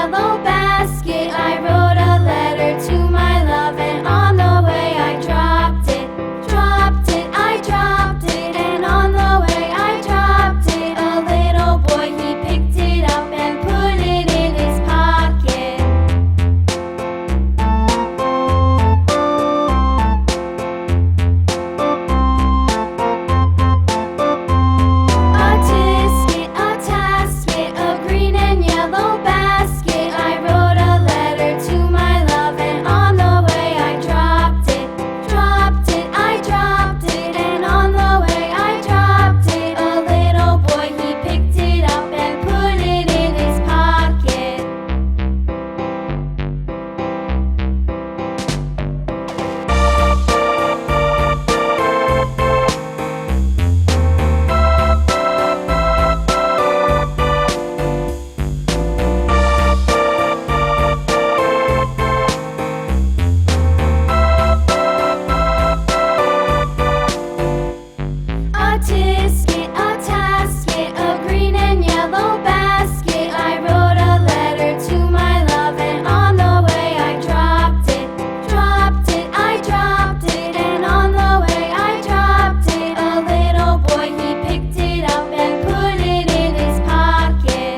yellow basket, I wrote a letter to my love, and on the way I dropped it, I dropped it, and on the way I dropped it. A little boy, he picked it up and put it in his pocket. A tisket, a tasket, a green and yellow basket, I wrote a letter to my love, and on the way I dropped it, I dropped it, and on the way I dropped it. A little boy, he picked it up and put it in his pocket. A tisket, a tasket, a green and yellow basket, I wrote a letter to my love, and on the way I dropped it, I dropped it, and on the way I dropped it. A little boy, he picked it up and put it in his pocket.